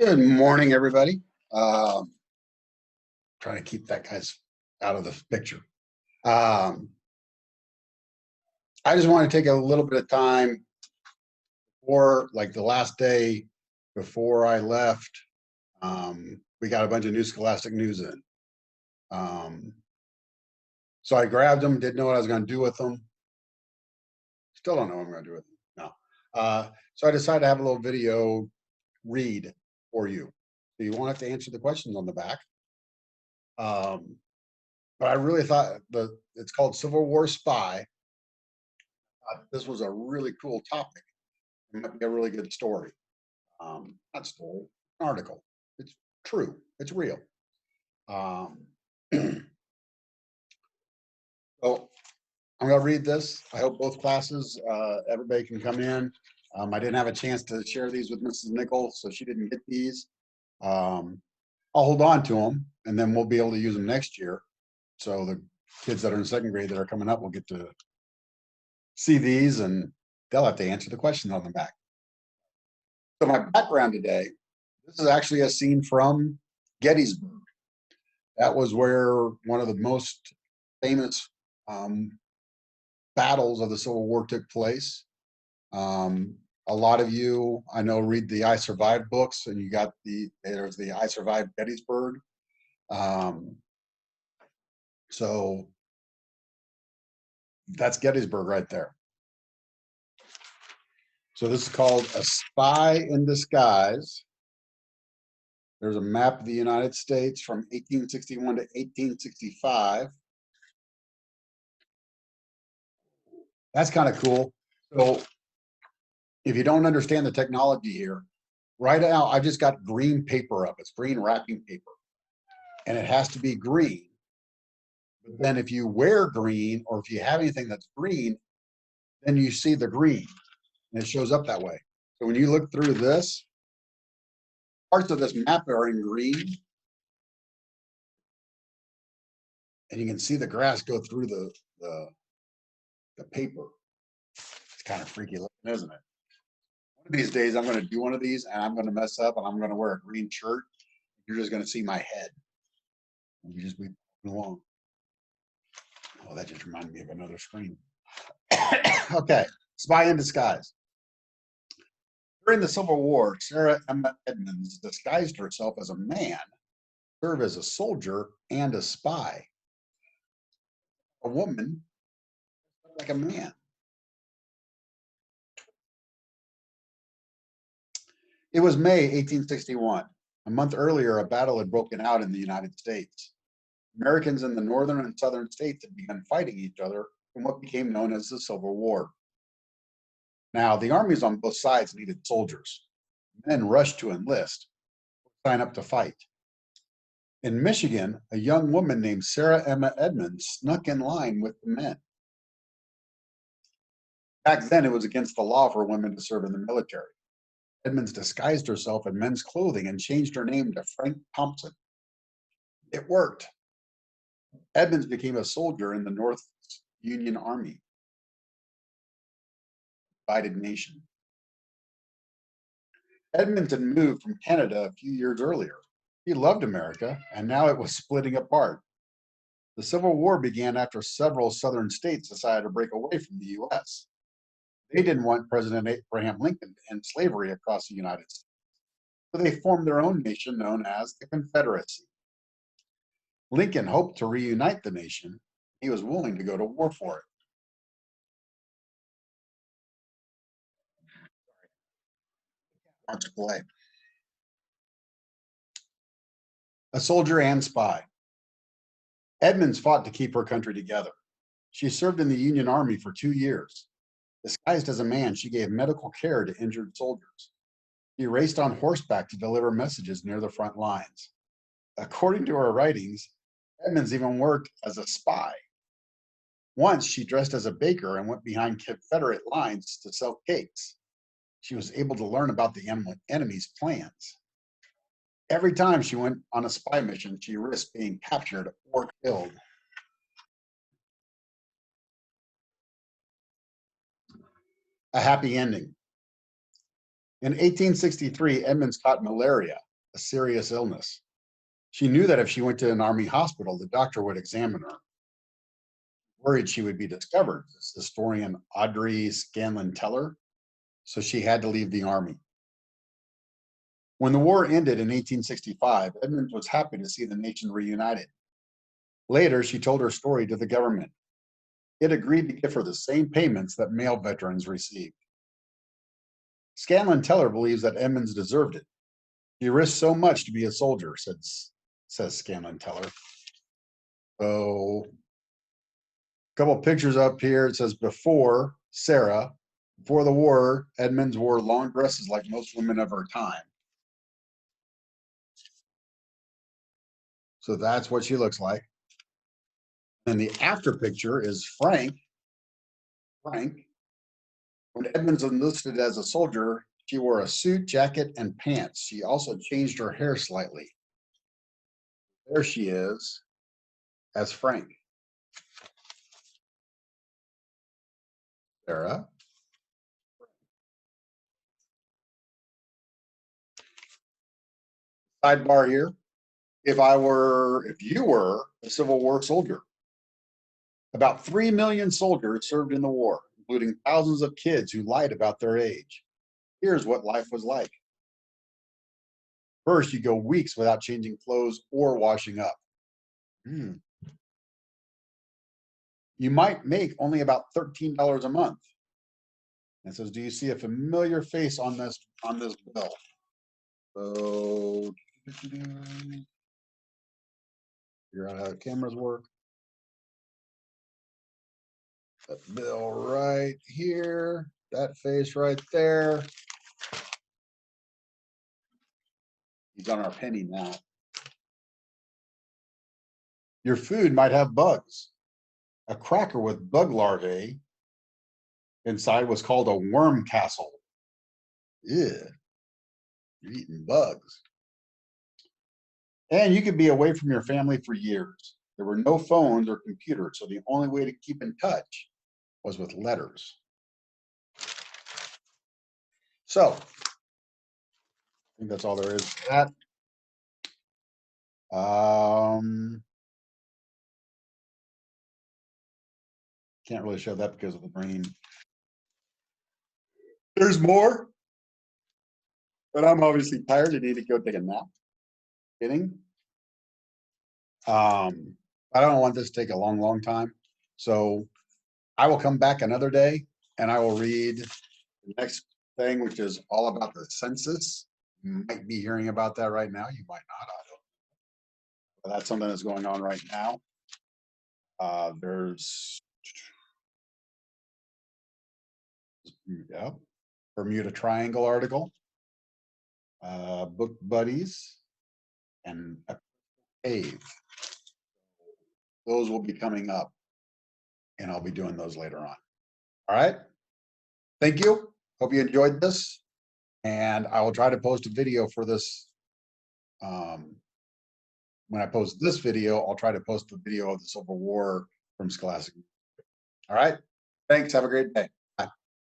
Good morning, everybody. Trying to keep that guy's out of the picture. Um, I just want to take a little bit of time for like the last day before I left. We got a bunch of new Scholastic news in. So I grabbed them, didn't know what I was going to do with them. Still don't know what I'm going to do with them. No. So I decided to have a little video read for you. So you won't have to answer the questions on the back. But I really thought it's called Civil War Spy. This was a really cool topic. It might be a really good story. Not story, an article. It's true. It's real. Um, so I'm going to read this. I hope both classes, everybody can come in. I didn't have a chance to share these with Mrs. Nichols, so she didn't get these. I'll hold on to them, and then we'll be able to use them next year. So the kids that are in second grade that are coming up will get to see these, and they'll have to answer the questions on the back. So my background today, this is actually a scene from Gettysburg. That was where one of the most famous battles of the Civil War took place. A lot of you, I know, read the I Survived books, and you got there's the I Survived Gettysburg. So that's Gettysburg right there. So this is called A Spy in Disguise. There's a map of the United States from 1861 to 1865. That's kind of cool. So if you don't understand the technology here, right now I just got green paper up. It's green wrapping paper, and it has to be green. But then if you wear green, or if you have anything that's green, then you see the green, and it shows up that way. So when you look through this, parts of this map are in green, and you can see the grass go through the paper. It's kind of freaky looking, isn't it? One of these days, I'm going to do one of these, and I'm going to mess up, and I'm going to wear a green shirt. You're just going to see my head. You just be along. Oh, that just reminded me of another screen. Okay, Spy in Disguise. During the Civil War, Sarah Emma Edmonds disguised herself as a man, served as a soldier, and a spy. A woman, like a man. It was May 1861. A month earlier, a battle had broken out in the United States. Americans in the northern and southern states had begun fighting each other in what became known as the Civil War. Now, the armies on both sides needed soldiers. Men rushed to enlist, sign up to fight. In Michigan, a young woman named Sarah Emma Edmonds snuck in line with the men. Back then, it was against the law for women to serve in the military. Edmonds disguised herself in men's clothing and changed her name to Frank Thompson. It worked. Edmonds became a soldier in the North Union Army, divided nation. Edmonds had moved from Canada a few years earlier. He loved America, and now it was splitting apart. The Civil War began after several southern states decided to break away from the U.S. They didn't want President Abraham Lincoln to end slavery across the United States, so they formed their own nation known as the Confederacy. Lincoln hoped to reunite the nation. He was willing to go to war for it. Wants to play. A soldier and spy. Edmonds fought to keep her country together. She served in the Union Army for 2 years. Disguised as a man, she gave medical care to injured soldiers. She raced on horseback to deliver messages near the front lines. According to her writings, Edmonds even worked as a spy. Once she dressed as a baker and went behind Confederate lines to sell cakes. She was able to learn about the enemy's plans. Every time she went on a spy mission, she risked being captured or killed. A happy ending. In 1863, Edmonds caught malaria a serious illness. She knew that if she went to an army hospital, the doctor would examine her. Worried she would be discovered, this historian Audrey Scanlon Teller, so she had to leave the army. When the war ended in 1865, Edmonds was happy to see the nation reunited. Later, she told her story to the government. It agreed to give her the same payments that male veterans received. Scanlon Teller believes that Edmonds deserved it. He risked so much to be a soldier, says Scanlon Teller. So, a couple pictures up here. It says before Sarah, before the war, Edmonds wore long dresses like most women of her time. So that's what she looks like. And the after picture is Frank. Frank, when Edmonds enlisted as a soldier, she wore a suit, jacket, and pants. She also changed her hair slightly. There she is as Frank. Sarah. Sidebar here. If you were a Civil War soldier, about 3 million soldiers served in the war, including thousands of kids who lied about their age. Here's what life was like. First, you go weeks without changing clothes or washing up. You might make only about $13 a month. And says, do you see a familiar face on this bill? So figure out how the cameras work. That bill right here, that face right there. He's on our penny now. Your food might have bugs. A cracker with bug larvae inside was called a worm castle. Yeah, you're eating bugs. And you could be away from your family for years. There were no phones or computers, so the only way to keep in touch was with letters. So, I think that's all there is to that. Can't really show that because of the brain. There's more, but I'm obviously tired. I need to go take a nap. Kidding. I don't want this to take a long time. So I will come back another day and I will read the next thing, which is all about the census. You might be hearing about that right now. You might not. I don't know. But that's something that's going on right now. There's Bermuda Triangle article, book buddies, and a cave. Those will be coming up, and I'll be doing those later on. All right. Thank you. Hope you enjoyed this, and I will try to post a video for this. When I post this video, I'll try to post the video of the Civil War from Scholastic. All right. Thanks. Have a great day.